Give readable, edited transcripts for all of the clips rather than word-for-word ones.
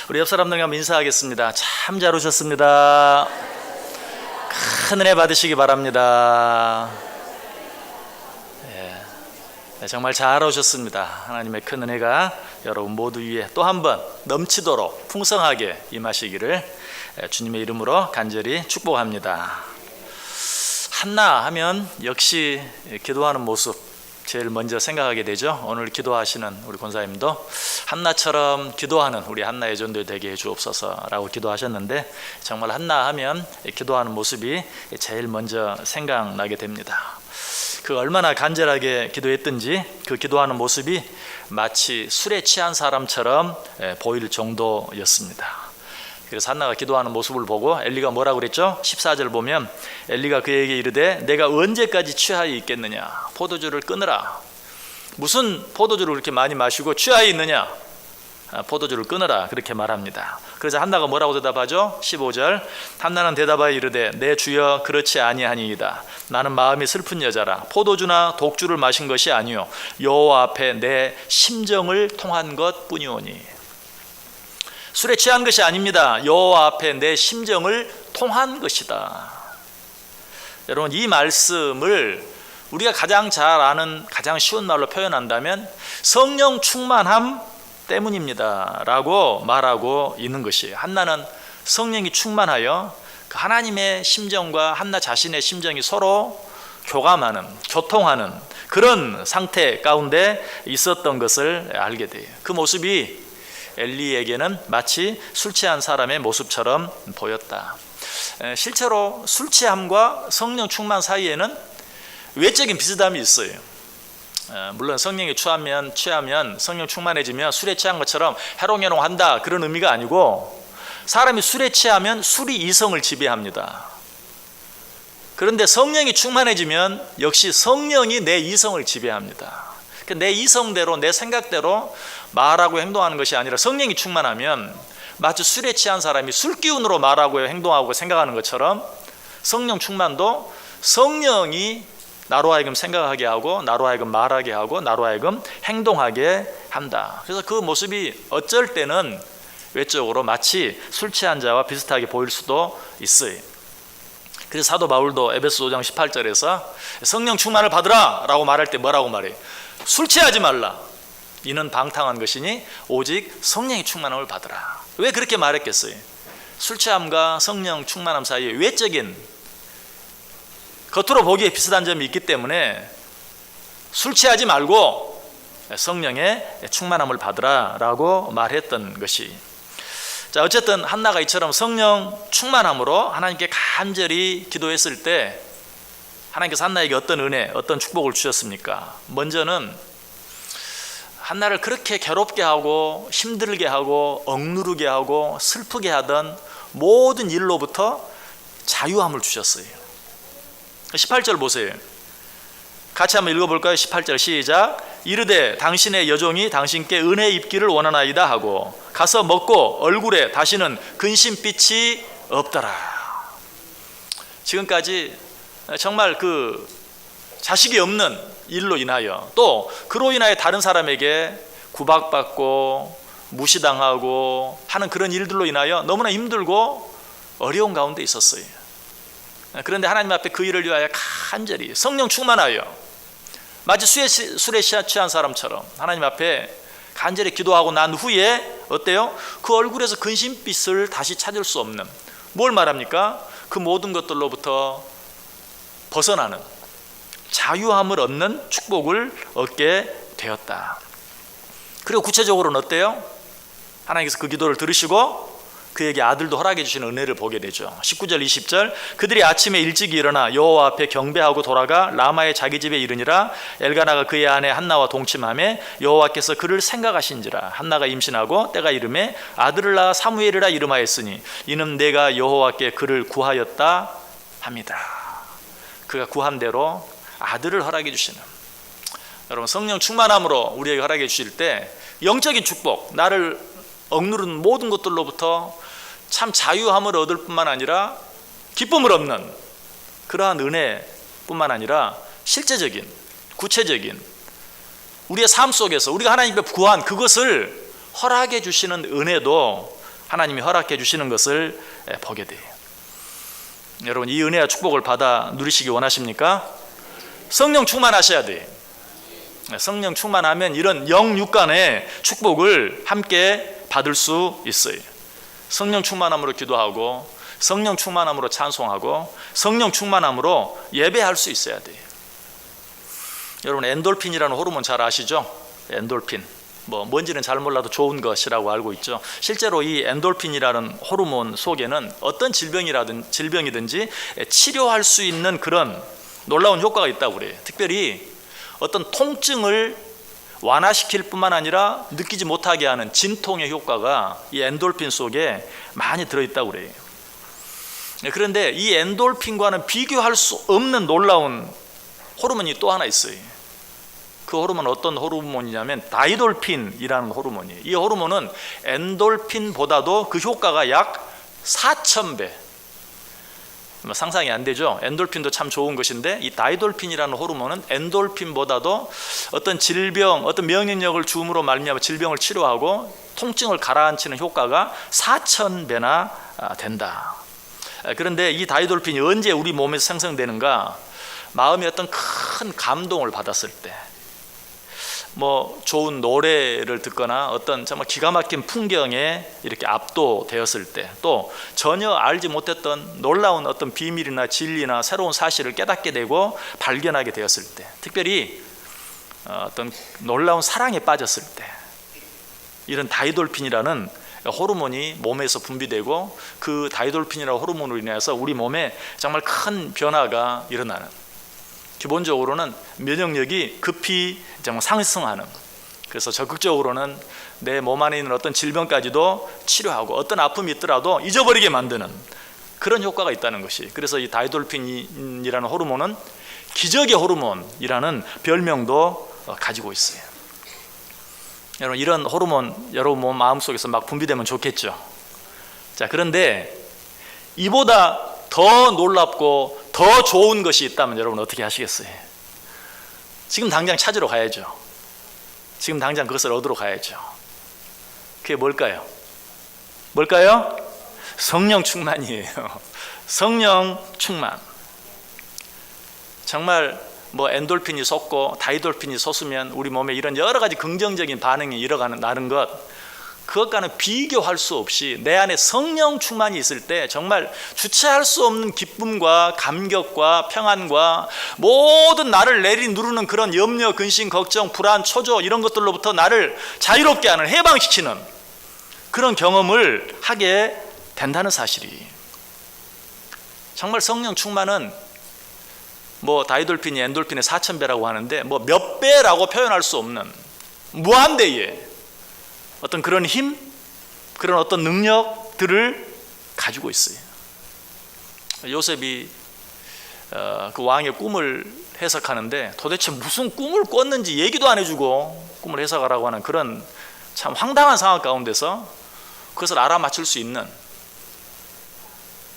우리 옆 사람들과 한번 인사하겠습니다. 참 잘 오셨습니다. 큰 은혜 받으시기 바랍니다. 정말 잘 오셨습니다. 하나님의 큰 은혜가 여러분 모두 위에 또 한 번 넘치도록 풍성하게 임하시기를 주님의 이름으로 간절히 축복합니다. 한나 하면 역시 기도하는 모습 제일 먼저 생각하게 되죠. 오늘 기도하시는 우리 권사님도 한나처럼 기도하는 우리 한나 예전도 되게 해주옵소서라고 기도하셨는데, 정말 한나 하면 기도하는 모습이 제일 먼저 생각나게 됩니다. 그 얼마나 간절하게 기도했든지 그 기도하는 모습이 마치 술에 취한 사람처럼 보일 정도였습니다. 그래서 한나가 기도하는 모습을 보고 엘리가 뭐라고 그랬죠? 14절 보면 엘리가 그에게 이르되 내가 언제까지 취하여 있겠느냐, 포도주를 끊으라. 무슨 포도주를 그렇게 많이 마시고 취하여 있느냐, 포도주를 끊으라, 그렇게 말합니다. 그래서 한나가 뭐라고 대답하죠? 15절 한나는 대답하여 이르되 내 주여 그렇지 아니하니이다. 나는 마음이 슬픈 여자라. 포도주나 독주를 마신 것이 아니요 여호와 앞에 내 심정을 통한 것뿐이오니. 술에 취한 것이 아닙니다. 여호와 앞에 내 심정을 통한 것이다. 여러분, 이 말씀을 우리가 가장 잘 아는 가장 쉬운 말로 표현한다면 성령 충만함 때문입니다 라고 말하고 있는 것이에요. 한나는 성령이 충만하여 그 하나님의 심정과 한나 자신의 심정이 서로 교감하는, 교통하는 그런 상태 가운데 있었던 것을 알게 돼요. 그 모습이 엘리에게는 마치 술 취한 사람의 모습처럼 보였다. 실제로 술 취함과 성령 충만 사이에는 외적인 비슷함이 있어요. 물론 성령이 취하면 성령 충만해지면 술에 취한 것처럼 해롱해롱한다 그런 의미가 아니고, 사람이 술에 취하면 술이 이성을 지배합니다. 그런데 성령이 충만해지면 역시 성령이 내 이성을 지배합니다. 내 이성대로 내 생각대로 말하고 행동하는 것이 아니라 성령이 충만하면 마치 술에 취한 사람이 술 기운으로 말하고 행동하고 생각하는 것처럼 성령 충만도 성령이 나로 하여금 생각하게 하고 나로 하여금 말하게 하고 나로 하여금 행동하게 한다. 그래서 그 모습이 어쩔 때는 외적으로 마치 술 취한 자와 비슷하게 보일 수도 있어요. 그래서 사도 바울도 에베소 5장 18절에서 성령 충만을 받으라 라고 말할 때 뭐라고 말해요? 술 취하지 말라. 이는 방탕한 것이니 오직 성령의 충만함을 받으라. 왜 그렇게 말했겠어요? 술 취함과 성령 충만함 사이에 외적인, 겉으로 보기에 비슷한 점이 있기 때문에 술 취하지 말고 성령의 충만함을 받으라 라고 말했던 것이. 자, 어쨌든 한나가 이처럼 성령 충만함으로 하나님께 간절히 기도했을 때 하나님께서 한나에게 어떤 은혜, 어떤 축복을 주셨습니까? 먼저는 한나를 그렇게 괴롭게 하고 힘들게 하고 억누르게 하고 슬프게 하던 모든 일로부터 자유함을 주셨어요. 18절 보세요. 같이 한번 읽어볼까요? 18절 시작. 이르되 당신의 여종이 당신께 은혜 입기를 원하나이다 하고 가서 먹고 얼굴에 다시는 근심빛이 없더라. 지금까지 정말 그 자식이 없는 일로 인하여 또 그로 인하여 다른 사람에게 구박받고 무시당하고 하는 그런 일들로 인하여 너무나 힘들고 어려운 가운데 있었어요. 그런데 하나님 앞에 그 일을 위하여 간절히 성령 충만하여 마치 술에 취한 사람처럼 하나님 앞에 간절히 기도하고 난 후에 어때요? 그 얼굴에서 근심빛을 다시 찾을 수 없는, 뭘 말합니까? 그 모든 것들로부터 벗어나는 자유함을 얻는 축복을 얻게 되었다. 그리고 구체적으로는 어때요? 하나님께서 그 기도를 들으시고 그에게 아들도 허락해 주시는 은혜를 보게 되죠. 19절 20절 그들이 아침에 일찍 일어나 여호와 앞에 경배하고 돌아가 라마의 자기 집에 이르니라. 엘가나가 그의 아내 한나와 동침하며 여호와께서 그를 생각하신지라. 한나가 임신하고 때가 이르매 아들을 낳아 사무엘이라 이름하였으니 이는 내가 여호와께 그를 구하였다 합니다. 그가 구한 대로 아들을 허락해 주시는, 여러분 성령 충만함으로 우리에게 허락해 주실 때 영적인 축복, 나를 억누르는 모든 것들로부터 참 자유함을 얻을 뿐만 아니라 기쁨을 얻는 그러한 은혜뿐만 아니라 실제적인, 구체적인 우리의 삶 속에서 우리가 하나님께 구한 그것을 허락해 주시는 은혜도 하나님이 허락해 주시는 것을 보게 돼요. 여러분, 이 은혜와 축복을 받아 누리시기 원하십니까? 성령 충만하셔야 돼요. 성령 충만하면 이런 영육간의 축복을 함께 받을 수 있어요. 성령 충만함으로 기도하고, 성령 충만함으로 찬송하고, 성령 충만함으로 예배할 수 있어야 돼요. 여러분, 엔돌핀이라는 호르몬 잘 아시죠? 엔돌핀, 뭔지는 잘 몰라도 좋은 것이라고 알고 있죠. 실제로 이 엔돌핀이라는 호르몬 속에는 어떤 질병이든지 치료할 수 있는 그런 놀라운 효과가 있다고 그래요. 특별히 어떤 통증을 완화시킬 뿐만 아니라 느끼지 못하게 하는 진통의 효과가 이 엔돌핀 속에 많이 들어있다고 그래요. 그런데 이 엔돌핀과는 비교할 수 없는 놀라운 호르몬이 또 하나 있어요. 그 호르몬은 어떤 호르몬이냐면 다이돌핀이라는 호르몬이에요. 이 호르몬은 엔돌핀보다도 그 효과가 약 4,000배. 상상이 안 되죠. 엔돌핀도 참 좋은 것인데 이 다이돌핀이라는 호르몬은 엔돌핀보다도 어떤 질병, 어떤 면역력을 주음으로 말미암아 질병을 치료하고 통증을 가라앉히는 효과가 4,000배나 된다. 그런데 이 다이돌핀이 언제 우리 몸에서 생성되는가? 마음에 어떤 큰 감동을 받았을 때, 좋은 노래를 듣거나 어떤 정말 기가 막힌 풍경에 이렇게 압도되었을 때, 또 전혀 알지 못했던 놀라운 어떤 비밀이나 진리나 새로운 사실을 깨닫게 되고 발견하게 되었을 때, 특별히 어떤 놀라운 사랑에 빠졌을 때, 이런 다이돌핀이라는 호르몬이 몸에서 분비되고 그 다이돌핀이라는 호르몬으로 인해서 우리 몸에 정말 큰 변화가 일어나는, 기본적으로는 면역력이 급히 정말 상승하는, 그래서 적극적으로는 내 몸 안에 있는 어떤 질병까지도 치료하고 어떤 아픔이 있더라도 잊어버리게 만드는 그런 효과가 있다는 것이, 그래서 이 다이돌핀이라는 호르몬은 기적의 호르몬이라는 별명도 가지고 있어요. 여러분, 이런 호르몬 여러분 몸 마음속에서 막 분비되면 좋겠죠. 자, 그런데 이보다 더 놀랍고 더 좋은 것이 있다면 여러분 어떻게 하시겠어요? 지금 당장 찾으러 가야죠. 지금 당장 그것을 얻으러 가야죠. 그게 뭘까요? 뭘까요? 성령 충만이에요. 성령 충만. 정말 엔돌핀이 솟고 다이돌핀이 솟으면 우리 몸에 이런 여러 가지 긍정적인 반응이 일어나는 것, 그것과는 비교할 수 없이 내 안에 성령 충만이 있을 때 정말 주체할 수 없는 기쁨과 감격과 평안과 모든 나를 내리누르는 그런 염려, 근심, 걱정, 불안, 초조 이런 것들로부터 나를 자유롭게 하는, 해방시키는 그런 경험을 하게 된다는 사실이, 정말 성령 충만은 다이돌핀이 엔돌핀의 4,000배라고 하는데 몇 배라고 표현할 수 없는 무한대의 어떤 그런 힘, 그런 어떤 능력들을 가지고 있어요. 요셉이 그 왕의 꿈을 해석하는데 도대체 무슨 꿈을 꿨는지 얘기도 안 해주고 꿈을 해석하라고 하는 그런 참 황당한 상황 가운데서 그것을 알아맞힐 수 있는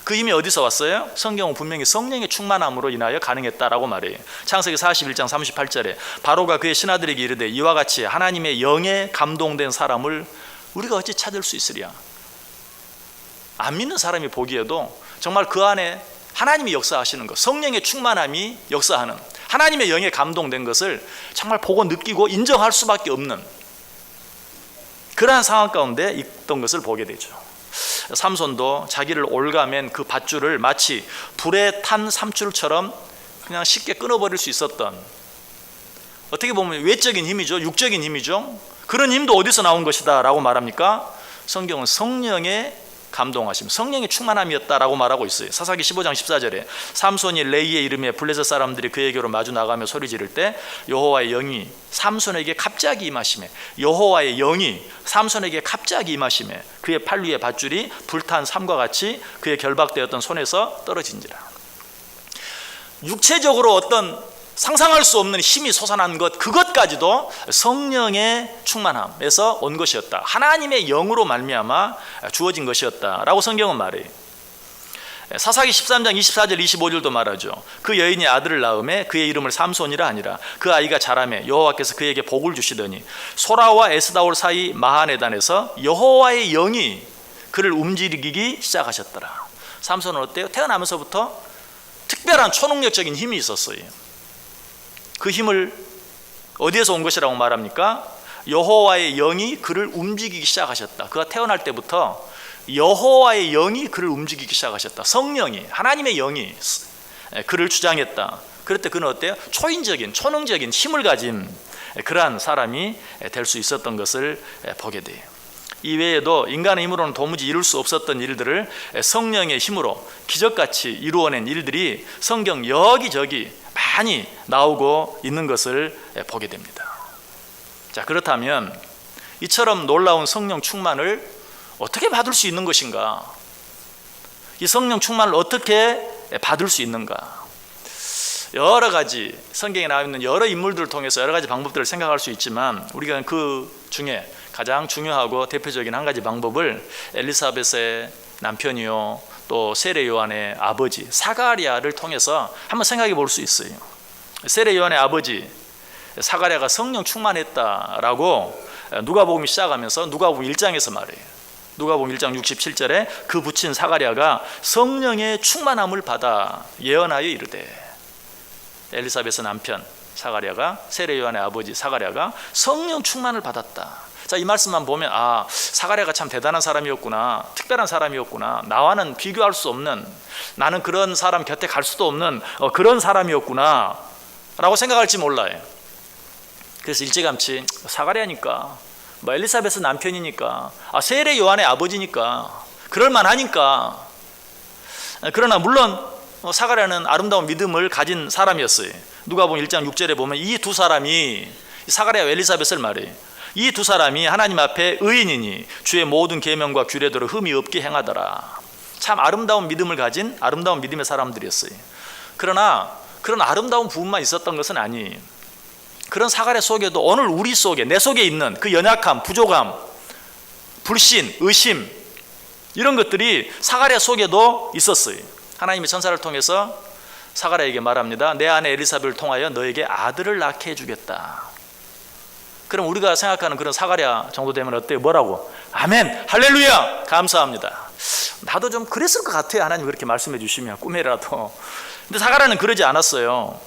그 힘이 어디서 왔어요? 성경은 분명히 성령의 충만함으로 인하여 가능했다라고 말해요. 창세기 41장 38절에 바로가 그의 신하들에게 이르되 이와 같이 하나님의 영에 감동된 사람을 우리가 어찌 찾을 수 있으랴. 안 믿는 사람이 보기에도 정말 그 안에 하나님이 역사하시는 것, 성령의 충만함이 역사하는, 하나님의 영에 감동된 것을 정말 보고 느끼고 인정할 수밖에 없는 그러한 상황 가운데 있던 것을 보게 되죠. 삼손도 자기를 올가맨 그 밧줄을 마치 불에 탄 삼줄처럼 그냥 쉽게 끊어버릴 수 있었던, 어떻게 보면 외적인 힘이죠, 육적인 힘이죠. 그런 힘도 어디서 나온 것이다 라고 말합니까? 성경은 성령의 감동하심, 성령의 충만함이었다라고 말하고 있어요. 사사기 15장 14절에 삼손이 레이의 이름에 블레셋 사람들이 그에게로 마주 나가며 소리 지를 때 여호와의 영이 삼손에게 갑자기 임하시매, 여호와의 영이 삼손에게 갑자기 임하시매 그의 팔 위에 밧줄이 불탄 삼과 같이 그의 결박되었던 손에서 떨어진지라. 육체적으로 어떤 상상할 수 없는 힘이 솟아난 것, 그것까지도 성령의 충만함에서 온 것이었다, 하나님의 영으로 말미암아 주어진 것이었다라고 성경은 말해요. 사사기 13장 24절 25절도 말하죠. 그 여인이 아들을 낳음에 그의 이름을 삼손이라 하니라. 그 아이가 자라매 여호와께서 그에게 복을 주시더니 소라와 에스다올 사이 마하네단에서 여호와의 영이 그를 움직이기 시작하셨더라. 삼손은 어때요? 태어나면서부터 특별한 초능력적인 힘이 있었어요. 그 힘을 어디에서 온 것이라고 말합니까? 여호와의 영이 그를 움직이기 시작하셨다. 그가 태어날 때부터 여호와의 영이 그를 움직이기 시작하셨다. 성령이, 하나님의 영이 그를 주장했다. 그럴 때 그는 어때요? 초인적인, 초능적인 힘을 가진 그러한 사람이 될 수 있었던 것을 보게 돼요. 이외에도 인간의 힘으로는 도무지 이룰 수 없었던 일들을 성령의 힘으로 기적같이 이루어낸 일들이 성경 여기저기 많이 나오고 있는 것을 보게 됩니다. 자, 그렇다면 이처럼 놀라운 성령 충만을 어떻게 받을 수 있는 것인가? 이 성령 충만을 어떻게 받을 수 있는가? 여러 가지 성경에 나와 있는 여러 인물들을 통해서 여러 가지 방법들을 생각할 수 있지만 우리가 그 중에 가장 중요하고 대표적인 한 가지 방법을 엘리사벳의 남편이요 또 세례 요한의 아버지 사가랴를 통해서 한번 생각해 볼 수 있어요. 세례 요한의 아버지 사가랴가 성령 충만했다라고 누가복음이 시작하면서 누가복음 1장에서 말해요. 누가복음 1장 67절에 그 부친 사가랴가 성령의 충만함을 받아 예언하여 이르되, 엘리사벳의 남편 사가랴가 세례 요한의 아버지 사가랴가 성령 충만을 받았다. 자, 이 말씀만 보면 사가랴가 참 대단한 사람이었구나, 특별한 사람이었구나, 나와는 비교할 수 없는, 나는 그런 사람 곁에 갈 수도 없는 그런 사람이었구나 라고 생각할지 몰라요. 그래서 일찌감치 사가랴니까, 엘리사벳의 남편이니까, 세례 요한의 아버지니까 그럴만하니까. 그러나 물론 사가랴는 아름다운 믿음을 가진 사람이었어요. 누가복음 1장 6절에 보면 이 두 사람이, 사가랴와 엘리사벳을 말해요. 이 두 사람이 하나님 앞에 의인이니 주의 모든 계명과 규례대로 흠이 없게 행하더라. 참 아름다운 믿음을 가진 아름다운 믿음의 사람들이었어요. 그러나 그런 아름다운 부분만 있었던 것은 아니에요. 그런 사가랴 속에도 오늘 우리 속에, 내 속에 있는 그 연약함, 부족함, 불신, 의심, 이런 것들이 사가랴 속에도 있었어요. 하나님의 천사를 통해서 사가랴에게 말합니다. 내 아내 엘리사벳을 통하여 너에게 아들을 낳게 해주겠다. 그럼 우리가 생각하는 그런 사가랴 정도 되면 어때요? 뭐라고? 아멘, 할렐루야, 감사합니다. 나도 좀 그랬을 것 같아요. 하나님 그렇게 말씀해 주시면 꿈에라도. 근데 사가랴는 그러지 않았어요.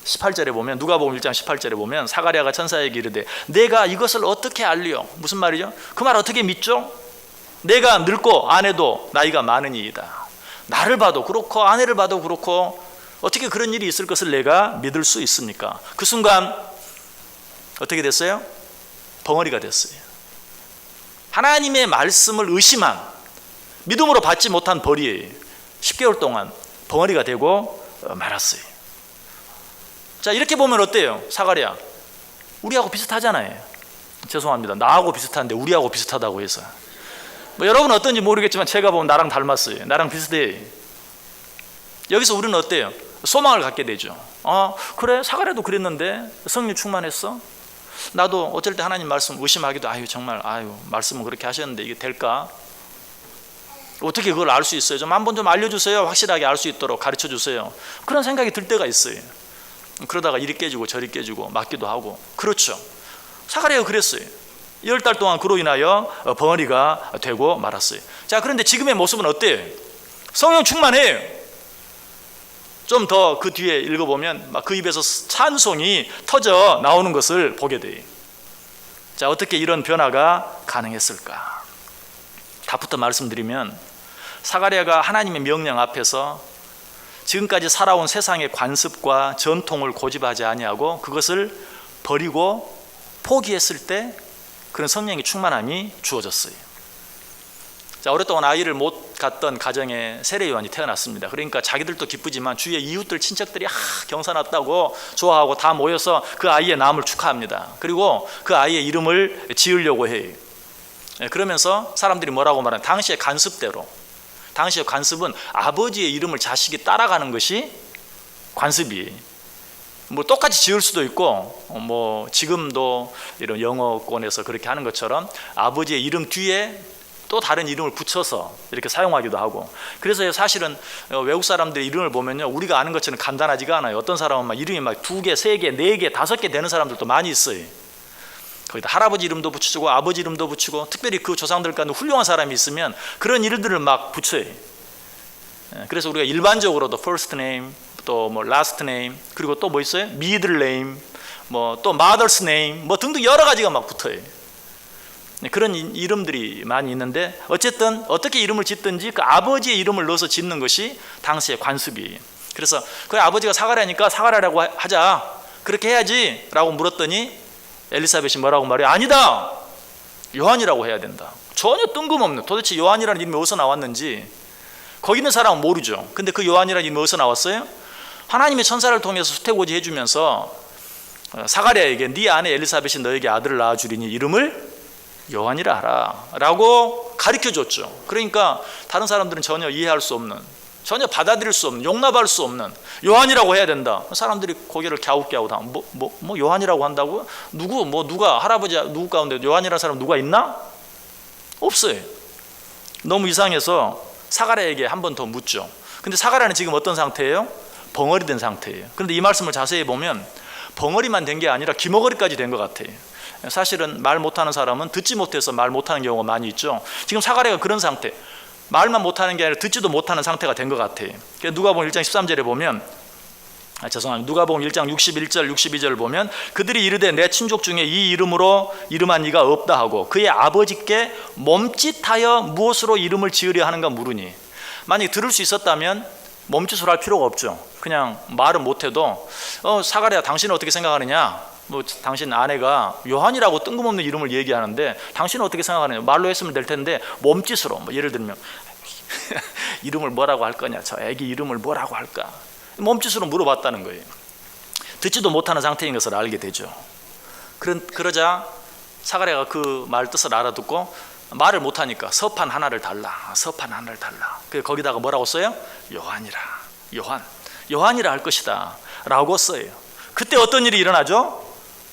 18절에 보면, 누가복음 1장 18절에 보면 사가랴가 천사에게 이르되 내가 이것을 어떻게 알리요? 무슨 말이죠? 그 말 어떻게 믿죠? 내가 늙고 아내도 나이가 많으니이다. 나를 봐도 그렇고 아내를 봐도 그렇고 어떻게 그런 일이 있을 것을 내가 믿을 수 있습니까? 그 순간 어떻게 됐어요? 벙어리가 됐어요. 하나님의 말씀을 의심한, 믿음으로 받지 못한 벌이에요. 10개월 동안 벙어리가 되고 말았어요. 자, 이렇게 보면 어때요? 사가랴 우리하고 비슷하잖아요. 죄송합니다, 나하고 비슷한데 우리하고 비슷하다고 해서 여러분은 어떤지 모르겠지만 제가 보면 나랑 닮았어요. 나랑 비슷해요. 여기서 우리는 어때요? 소망을 갖게 되죠. 그래, 사가랴도 그랬는데 성령 충만했어? 나도 어쩔 때 하나님 말씀 의심하기도, 정말 말씀은 그렇게 하셨는데 이게 될까? 어떻게 그걸 알 수 있어요? 좀 한번 좀 알려주세요. 확실하게 알 수 있도록 가르쳐 주세요. 그런 생각이 들 때가 있어요. 그러다가 이리 깨지고 저리 깨지고 맞기도 하고. 그렇죠, 사가랴가 그랬어요. 10달 동안 그로 인하여 벙어리가 되고 말았어요. 자, 그런데 지금의 모습은 어때요? 성령 충만해요. 좀 더 그 뒤에 읽어보면 막 그 입에서 찬송이 터져 나오는 것을 보게 돼요. 자, 어떻게 이런 변화가 가능했을까? 답부터 말씀드리면, 사가랴가 하나님의 명령 앞에서 지금까지 살아온 세상의 관습과 전통을 고집하지 아니하고 그것을 버리고 포기했을 때 그런 성령의 충만함이 주어졌어요. 자, 오랫동안 아이를 못 갖던 가정에 세례 요한이 태어났습니다. 그러니까 자기들도 기쁘지만 주위의 이웃들, 친척들이 경사 났다고 좋아하고 다 모여서 그 아이의 남을 축하합니다. 그리고 그 아이의 이름을 지으려고 해요. 그러면서 사람들이 뭐라고 말하는, 당시의 관습대로, 당시의 관습은 아버지의 이름을 자식이 따라가는 것이 관습이, 똑같이 지을 수도 있고 지금도 이런 영어권에서 그렇게 하는 것처럼 아버지의 이름 뒤에 또 다른 이름을 붙여서 이렇게 사용하기도 하고. 그래서 사실은 외국 사람들의 이름을 보면요, 우리가 아는 것처럼 간단하지가 않아요. 어떤 사람은 이름이 2개, 3개, 4개, 5개 되는 사람들도 많이 있어요. 거기다 할아버지 이름도 붙이고 아버지 이름도 붙이고, 특별히 그 조상들 가운데 훌륭한 사람이 있으면 그런 이름들을 막 붙여요. 그래서 우리가 일반적으로도 first name, 또 뭐 last name, 그리고 또 뭐 있어요? middle name, 뭐 또 mother's name, 뭐 등등 여러 가지가 막 붙어요. 그런 이름들이 많이 있는데, 어쨌든 어떻게 이름을 짓든지 그 아버지의 이름을 넣어서 짓는 것이 당시의 관습이에요. 그래서 그 아버지가 사가랴니까 사가랴라고 하자, 그렇게 해야지 라고 물었더니 엘리사벳이 뭐라고 말해요? 아니다, 요한이라고 해야 된다. 전혀 뜬금없는, 도대체 요한이라는 이름이 어디서 나왔는지 거기 있는 사람은 모르죠. 근데 그 요한이라는 이름이 어디서 나왔어요? 하나님의 천사를 통해서 수태고지 해주면서 사가랴에게 네 아내 엘리사벳이 너에게 아들을 낳아주리니 이름을 요한이라 하라 라고 가르쳐줬죠. 그러니까 다른 사람들은 전혀 이해할 수 없는, 전혀 받아들일 수 없는, 용납할 수 없는 요한이라고 해야 된다. 사람들이 고개를 갸웃갸웃하고 뭐 요한이라고 한다고? 누가 할아버지 누구 가운데 요한이라는 사람 누가 있나? 없어요. 너무 이상해서 사가랴에게 한 번 더 묻죠. 근데 사가랴는 지금 어떤 상태예요? 벙어리 된 상태예요. 그런데 이 말씀을 자세히 보면 벙어리만 된 게 아니라 기머거리까지 된 것 같아요. 사실은 말 못하는 사람은 듣지 못해서 말 못하는 경우가 많이 있죠. 지금 사가랴가 그런 상태, 말만 못하는 게 아니라 듣지도 못하는 상태가 된 것 같아요. 누가복음 1장 13절에 보면, 누가복음 1장 61절 62절을 보면 그들이 이르되 내 친족 중에 이 이름으로 이름한 이가 없다 하고 그의 아버지께 몸짓하여 무엇으로 이름을 지으려 하는가 물으니, 만약에 들을 수 있었다면 몸짓으로 할 필요가 없죠. 그냥 말은 못해도 사가랴 당신은 어떻게 생각하느냐, 뭐 당신 아내가 요한이라고 뜬금없는 이름을 얘기하는데 당신은 어떻게 생각하느냐, 말로 했으면 될 텐데 몸짓으로, 뭐 예를 들면 이름을 뭐라고 할 거냐, 저 애기 이름을 뭐라고 할까, 몸짓으로 물어봤다는 거예요. 듣지도 못하는 상태인 것을 알게 되죠. 그러자 사가랴가 그 말 뜻을 알아듣고 말을 못하니까 서판 하나를 달라, 서판 하나를 달라. 거기다가 뭐라고 써요? 요한이라, 요한이라 할 것이다 라고 써요. 그때 어떤 일이 일어나죠?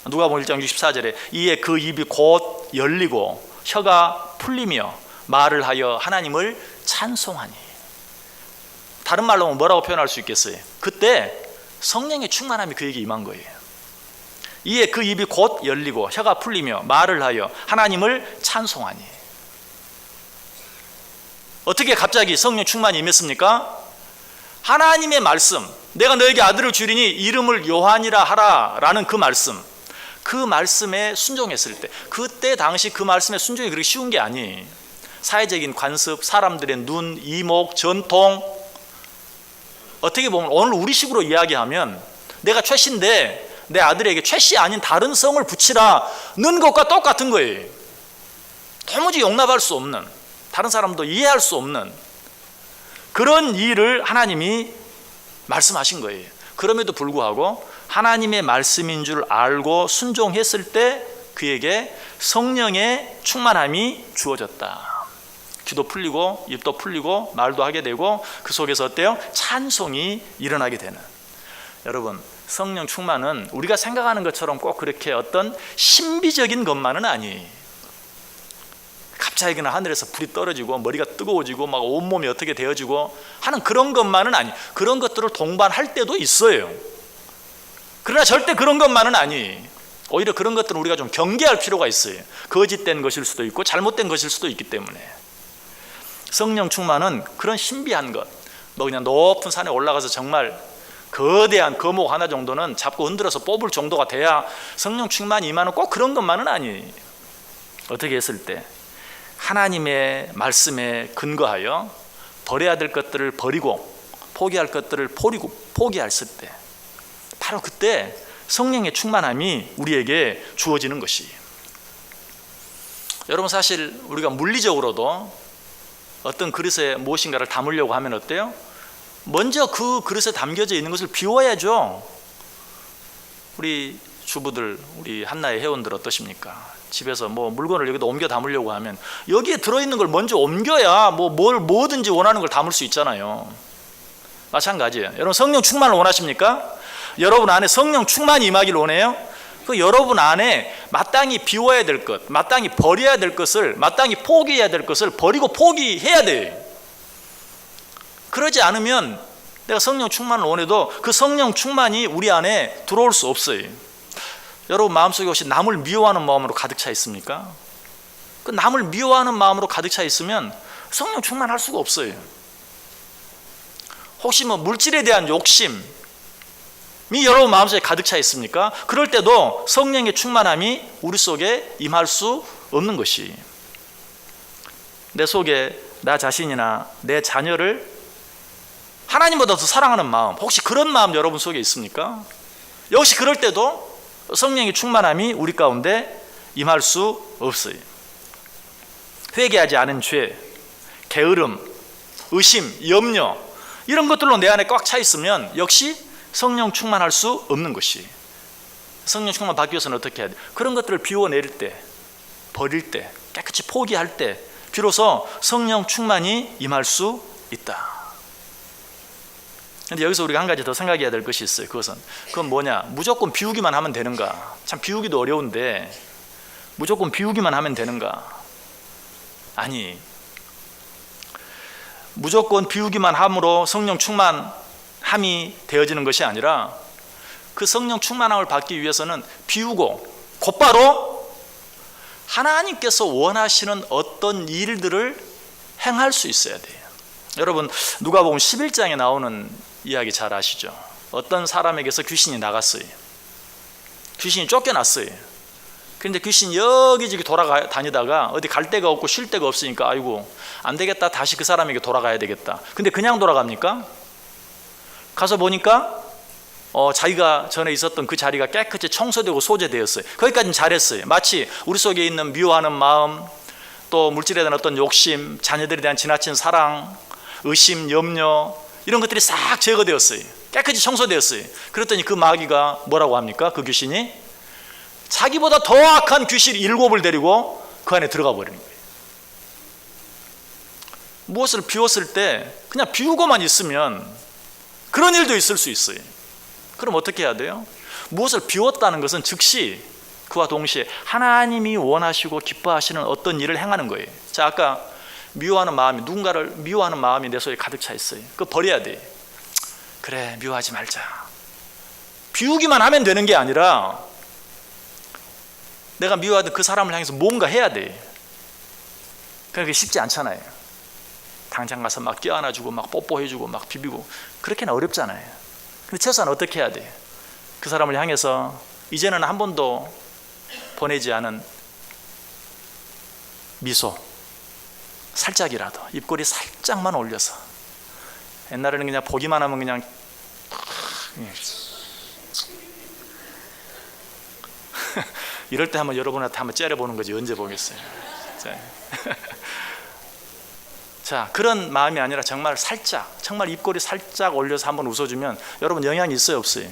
누가복음 1장 64절에 이에 그 입이 곧 열리고 혀가 풀리며 말을 하여 하나님을 찬송하니. 다른 말로 뭐라고 표현할 수 있겠어요? 그때 성령의 충만함이 그에게 임한 거예요. 이에 그 입이 곧 열리고 혀가 풀리며 말을 하여 하나님을 찬송하니. 어떻게 갑자기 성령 충만이 임했습니까? 하나님의 말씀, 내가 너에게 아들을 주리니 이름을 요한이라 하라 라는 그 말씀에 순종했을 때, 그때 당시 그 말씀에 순종이 그렇게 쉬운 게 아니에요. 사회적인 관습, 사람들의 눈, 이목, 전통, 어떻게 보면 오늘 우리식으로 이야기하면 내가 최씨인데 내 아들에게 최씨 아닌 다른 성을 붙이라는 것과 똑같은 거예요. 도무지 용납할 수 없는, 다른 사람도 이해할 수 없는 그런 일을 하나님이 말씀하신 거예요. 그럼에도 불구하고 하나님의 말씀인 줄 알고 순종했을 때 그에게 성령의 충만함이 주어졌다. 귀도 풀리고 입도 풀리고 말도 하게 되고 그 속에서 어때요? 찬송이 일어나게 되는. 여러분, 성령 충만은 우리가 생각하는 것처럼 꼭 그렇게 어떤 신비적인 것만은 아니에요. 갑자기 그냥 하늘에서 불이 떨어지고 머리가 뜨거워지고 막 온몸이 어떻게 되어지고 하는 그런 것만은 아니에요. 그런 것들을 동반할 때도 있어요. 그러나 절대 그런 것만은 아니에요. 오히려 그런 것들은 우리가 좀 경계할 필요가 있어요. 거짓된 것일 수도 있고 잘못된 것일 수도 있기 때문에. 성령 충만은 그런 신비한 것, 뭐 그냥 높은 산에 올라가서 정말 거대한 거목 하나 정도는 잡고 흔들어서 뽑을 정도가 돼야 성령 충만이 임하는 꼭 그런 것만은 아니에요. 어떻게 했을 때 하나님의 말씀에 근거하여 버려야 될 것들을 버리고 포기할 것들을 포기했을 때, 바로 그때 성령의 충만함이 우리에게 주어지는 것이에요. 여러분, 사실 우리가 물리적으로도 어떤 그릇에 무엇인가를 담으려고 하면 어때요? 먼저 그 그릇에 담겨져 있는 것을 비워야죠. 우리 주부들, 우리 한나의 회원들 어떠십니까? 집에서 뭐 물건을 여기다 옮겨 담으려고 하면 여기에 들어있는 걸 먼저 옮겨야 뭐든지 원하는 걸 담을 수 있잖아요. 마찬가지예요. 여러분, 성령 충만을 원하십니까? 여러분 안에 성령 충만이 임하기를 원해요? 그 여러분 안에 마땅히 비워야 될 것, 마땅히 버려야 될 것을, 마땅히 포기해야 될 것을 버리고 포기해야 돼요. 그러지 않으면 내가 성령 충만을 원해도 그 성령 충만이 우리 안에 들어올 수 없어요. 여러분 마음속에 혹시 남을 미워하는 마음으로 가득 차 있습니까? 그 남을 미워하는 마음으로 가득 차 있으면 성령 충만할 수가 없어요. 혹시 물질에 대한 욕심이 여러분 마음속에 가득 차 있습니까? 그럴 때도 성령의 충만함이 우리 속에 임할 수 없는 것이, 내 속에 나 자신이나 내 자녀를 하나님보다 더 사랑하는 마음, 혹시 그런 마음 여러분 속에 있습니까? 역시 그럴 때도 성령의 충만함이 우리 가운데 임할 수 없어요. 회개하지 않은 죄, 게으름, 의심, 염려, 이런 것들로 내 안에 꽉 차 있으면 역시 성령 충만할 수 없는 것이, 성령 충만 받기 위해서는 어떻게 해야 돼? 그런 것들을 비워내릴 때, 버릴 때, 깨끗이 포기할 때 비로소 성령 충만이 임할 수 있다. 그런데 여기서 우리가 한 가지 더 생각해야 될 것이 있어요. 그건 뭐냐? 무조건 비우기만 하면 되는가? 참 비우기도 어려운데 무조건 비우기만 하면 되는가? 아니, 무조건 비우기만 함으로 성령 충만함이 되어지는 것이 아니라, 그 성령 충만함을 받기 위해서는 비우고 곧바로 하나님께서 원하시는 어떤 일들을 행할 수 있어야 돼요. 여러분 누가복음 11장에 나오는 이야기 잘 아시죠? 어떤 사람에게서 귀신이 나갔어요. 귀신이 쫓겨났어요. 그런데 귀신이 여기저기 돌아다니다가 어디 갈 데가 없고 쉴 데가 없으니까 아이고 안 되겠다, 다시 그 사람에게 돌아가야 되겠다. 근데 그냥 돌아갑니까? 가서 보니까 자기가 전에 있었던 그 자리가 깨끗이 청소되고 소재되었어요. 거기까지는 잘했어요. 마치 우리 속에 있는 미워하는 마음, 또 물질에 대한 어떤 욕심, 자녀들에 대한 지나친 사랑, 의심, 염려, 이런 것들이 싹 제거되었어요. 깨끗이 청소되었어요. 그랬더니 그 마귀가 뭐라고 합니까? 그 귀신이 자기보다 더 악한 귀신 7을 데리고 그 안에 들어가 버리는 거예요. 무엇을 비웠을 때 그냥 비우고만 있으면 그런 일도 있을 수 있어요. 그럼 어떻게 해야 돼요? 무엇을 비웠다는 것은 즉시 그와 동시에 하나님이 원하시고 기뻐하시는 어떤 일을 행하는 거예요. 자, 아까 미워하는 마음이, 누군가를 미워하는 마음이 내 속에 가득 차 있어요. 그거 버려야 돼. 그래, 미워하지 말자. 비우기만 하면 되는 게 아니라 내가 미워하던 그 사람을 향해서 뭔가 해야 돼. 그게 쉽지 않잖아요. 당장 가서 막 껴안아주고 막 뽀뽀해주고 막 비비고 그렇게는 어렵잖아요. 근데 최소한 어떻게 해야 돼? 그 사람을 향해서 이제는 한 번도 보내지 않은 미소, 살짝이라도 입꼬리 살짝만 올려서, 옛날에는 그냥 보기만 하면 그냥 이럴 때 한번 여러분한테 한번 째려보는 거지. 언제 보겠어요. 자, 그런 마음이 아니라 정말 살짝, 정말 입꼬리 살짝 올려서 한번 웃어주면 여러분 영향이 있어요, 없어요?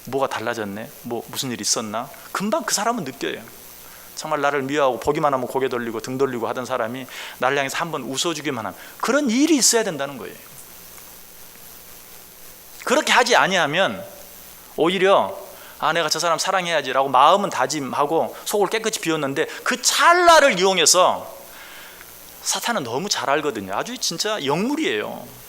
뭐가 달라졌네? 무슨 일 있었나? 금방 그 사람은 느껴요. 정말 나를 미워하고 보기만 하면 고개 돌리고 등 돌리고 하던 사람이 나를 향해서 한번 웃어주기만 하면 그런 일이 있어야 된다는 거예요. 그렇게 하지 아니하면 오히려 내가 저 사람 사랑해야지라고 마음은 다짐하고 속을 깨끗이 비웠는데 그 찰나를 이용해서, 사탄은 너무 잘 알거든요. 아주 진짜 영물이에요.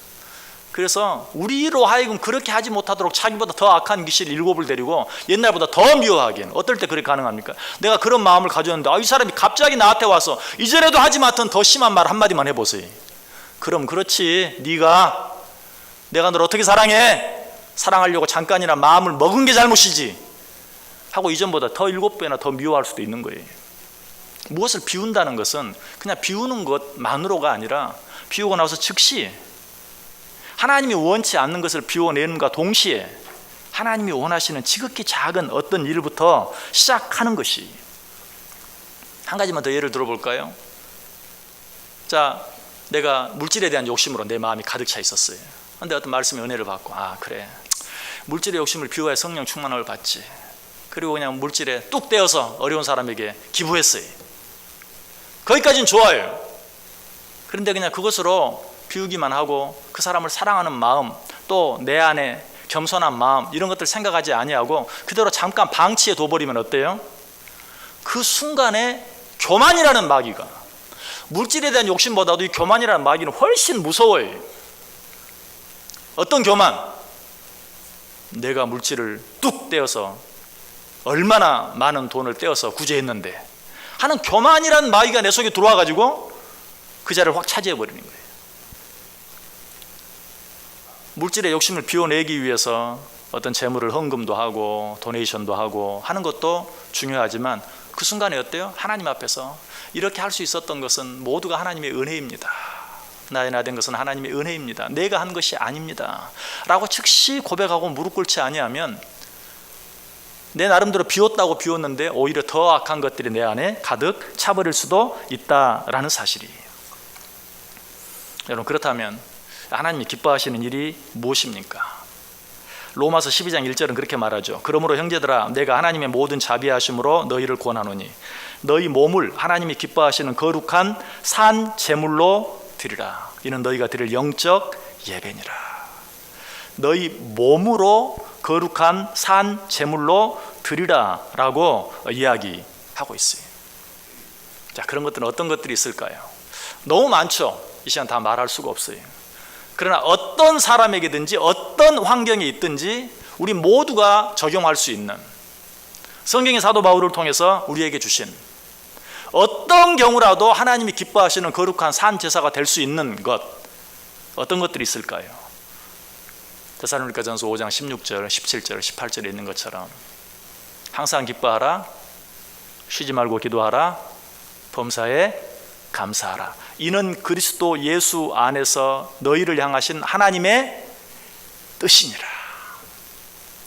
그래서 우리로 하여금 그렇게 하지 못하도록 자기보다 더 악한 귀신 7을 데리고 옛날보다 더 미워하게, 어떨 때 그렇게 가능합니까? 내가 그런 마음을 가졌는데 이 사람이 갑자기 나한테 와서 이전에도 하지 않던 더 심한 말 한마디만 해보세요. 그럼 그렇지, 내가 널 어떻게 사랑해? 사랑하려고 잠깐이나 마음을 먹은 게 잘못이지 하고 이전보다 더 7배나 더 미워할 수도 있는 거예요. 무엇을 비운다는 것은 그냥 비우는 것만으로가 아니라 비우고 나서 즉시 하나님이 원치 않는 것을 비워내는가 동시에 하나님이 원하시는 지극히 작은 어떤 일부터 시작하는 것이. 한 가지만 더 예를 들어볼까요? 자, 내가 물질에 대한 욕심으로 내 마음이 가득 차 있었어요. 그런데 어떤 말씀의 은혜를 받고 그래, 물질의 욕심을 비워야 성령 충만함을 받지. 그리고 그냥 물질에 뚝 떼어서 어려운 사람에게 기부했어요. 거기까지는 좋아요. 그런데 그냥 그것으로 비우기만 하고 그 사람을 사랑하는 마음, 또 내 안에 겸손한 마음, 이런 것들 생각하지 아니하고 그대로 잠깐 방치해 둬버리면 어때요? 그 순간에 교만이라는 마귀가, 물질에 대한 욕심보다도 이 교만이라는 마귀는 훨씬 무서워요. 어떤 교만? 내가 물질을 뚝 떼어서 얼마나 많은 돈을 떼어서 구제했는데 하는 교만이란 마귀가 내 속에 들어와 가지고 그 자리를 확 차지해 버리는 거예요. 물질의 욕심을 비워내기 위해서 어떤 재물을 헌금도 하고 도네이션도 하고 하는 것도 중요하지만 그 순간에 어때요? 하나님 앞에서 이렇게 할 수 있었던 것은 모두가 하나님의 은혜입니다. 나의 나 된 것은 하나님의 은혜입니다. 내가 한 것이 아닙니다 라고 즉시 고백하고 무릎 꿇지 아니하면 내 나름대로 비웠다고 비웠는데 오히려 더 악한 것들이 내 안에 가득 차버릴 수도 있다라는 사실이에요. 여러분, 그렇다면 하나님이 기뻐하시는 일이 무엇입니까? 로마서 12장 1절은 그렇게 말하죠. 그러므로 형제들아, 내가 하나님의 모든 자비하심으로 너희를 권하노니 너희 몸을 하나님이 기뻐하시는 거룩한 산 제물로 드리라. 이는 너희가 드릴 영적 예배니라. 너희 몸으로 거룩한 산 제물로 드리라 라고 이야기하고 있어요. 자, 그런 것들은 어떤 것들이 있을까요? 너무 많죠. 이 시간 다 말할 수가 없어요. 그러나 어떤 사람에게든지 어떤 환경에 있든지 우리 모두가 적용할 수 있는, 성경의 사도 바울을 통해서 우리에게 주신 어떤 경우라도 하나님이 기뻐하시는 거룩한 산 제사가 될 수 있는 것, 어떤 것들이 있을까요? 데살로니가전서 5장 16절, 17절, 18절에 있는 것처럼 항상 기뻐하라, 쉬지 말고 기도하라, 범사에 감사하라. 이는 그리스도 예수 안에서 너희를 향하신 하나님의 뜻이니라.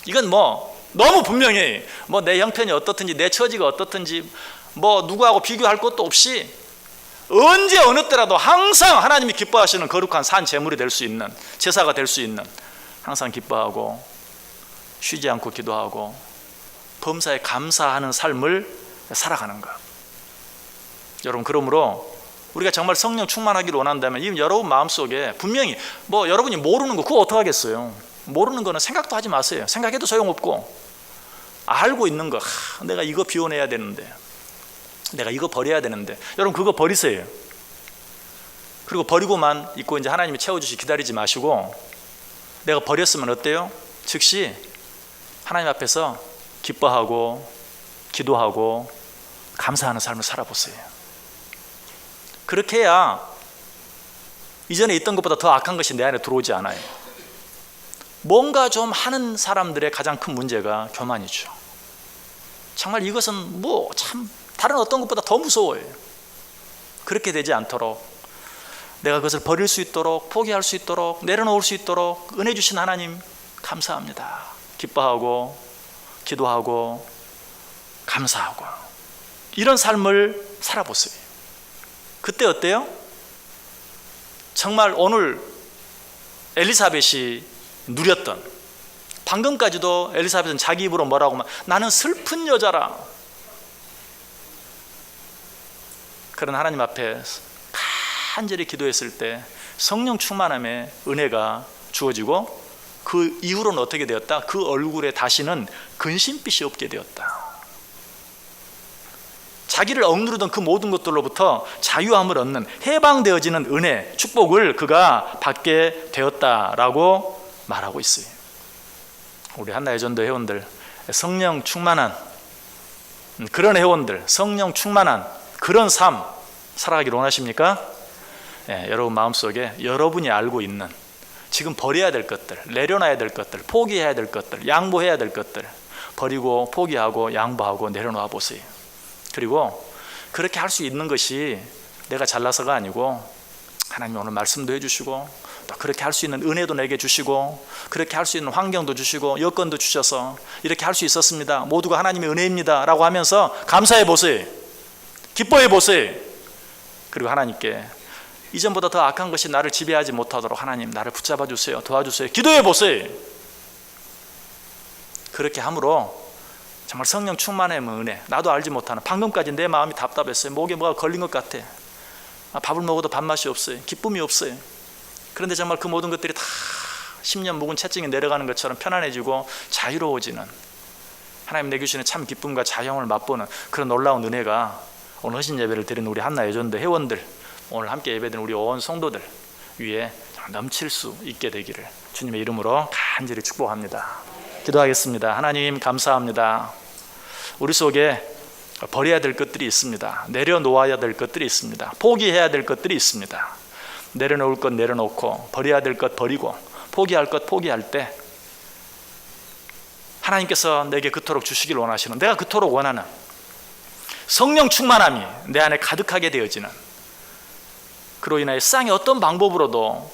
이건 너무 분명히 내 형편이 어떻든지 내 처지가 어떻든지 누구하고 비교할 것도 없이 언제 어느 때라도 항상 하나님이 기뻐하시는 거룩한 산 제물이 될 수 있는, 제사가 될 수 있는, 항상 기뻐하고 쉬지 않고 기도하고 범사에 감사하는 삶을 살아가는 것. 여러분, 그러므로 우리가 정말 성령 충만하기를 원한다면 이 여러분 마음속에 분명히 여러분이 모르는 거 그거 어떡하겠어요? 모르는 거는 생각도 하지 마세요. 생각해도 소용없고, 알고 있는 거, 내가 이거 비워내야 되는데, 내가 이거 버려야 되는데, 여러분 그거 버리세요. 그리고 버리고만 있고 이제 하나님이 채워주시 기다리지 마시고, 내가 버렸으면 어때요? 즉시 하나님 앞에서 기뻐하고 기도하고 감사하는 삶을 살아보세요. 그렇게 해야 이전에 있던 것보다 더 악한 것이 내 안에 들어오지 않아요. 뭔가 좀 하는 사람들의 가장 큰 문제가 교만이죠. 정말 이것은 참 다른 어떤 것보다 더 무서워요. 그렇게 되지 않도록, 내가 그것을 버릴 수 있도록, 포기할 수 있도록, 내려놓을 수 있도록 은혜 주신 하나님 감사합니다. 기뻐하고 기도하고 감사하고 이런 삶을 살아보세요. 그때 어때요? 정말 오늘 엘리사벳이 누렸던, 방금까지도 엘리사벳은 자기 입으로 뭐라고 나는 슬픈 여자라. 그런 하나님 앞에 간절히 기도했을 때 성령 충만함의 은혜가 주어지고 그 이후로는 어떻게 되었다? 그 얼굴에 다시는 근심빛이 없게 되었다. 자기를 억누르던 그 모든 것들로부터 자유함을 얻는, 해방되어지는 은혜, 축복을 그가 받게 되었다라고 말하고 있어요. 우리 한나의 전도 회원들, 성령 충만한 그런 회원들, 성령 충만한 그런 삶 살아가기를 원하십니까? 여러분 마음속에 여러분이 알고 있는 지금 버려야 될 것들, 내려놔야 될 것들, 포기해야 될 것들, 양보해야 될 것들 버리고 포기하고 양보하고 내려놓아 보세요. 그리고 그렇게 할 수 있는 것이 내가 잘나서가 아니고 하나님 오늘 말씀도 해주시고 또 그렇게 할 수 있는 은혜도 내게 주시고 그렇게 할 수 있는 환경도 주시고 여건도 주셔서 이렇게 할 수 있었습니다. 모두가 하나님의 은혜입니다 라고 하면서 감사해 보세요. 기뻐해 보세요. 그리고 하나님께 이전보다 더 악한 것이 나를 지배하지 못하도록 하나님 나를 붙잡아 주세요. 도와주세요. 기도해 보세요. 그렇게 함으로 정말 성령 충만의 은혜, 나도 알지 못하는, 방금까지 내 마음이 답답했어요. 목에 뭐가 걸린 것 같아. 밥을 먹어도 밥맛이 없어요. 기쁨이 없어요. 그런데 정말 그 모든 것들이 다 10년 묵은 채증이 내려가는 것처럼 편안해지고 자유로워지는, 하나님 내게 주시는 참 기쁨과 자유함을 맛보는 그런 놀라운 은혜가 오늘 허신 예배를 드리는 우리 한나 예전도 회원들, 오늘 함께 예배드리는 우리 온 성도들 위에 넘칠 수 있게 되기를 주님의 이름으로 간절히 축복합니다. 기도하겠습니다. 하나님 감사합니다. 우리 속에 버려야 될 것들이 있습니다. 내려놓아야 될 것들이 있습니다. 포기해야 될 것들이 있습니다. 내려놓을 것 내려놓고 버려야 될 것 버리고 포기할 것 포기할 때 하나님께서 내게 그토록 주시길 원하시는, 내가 그토록 원하는 성령 충만함이 내 안에 가득하게 되어지는, 그로 인하여 세상의 어떤 방법으로도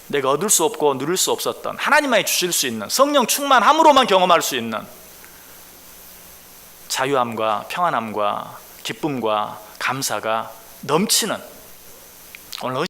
내가 얻을 수 없고 누릴 수 없었던 하나님만이 주실 수 있는 성령 충만함으로만 경험할 수 있는 자유함과 평안함과 기쁨과 감사가 넘치는 오늘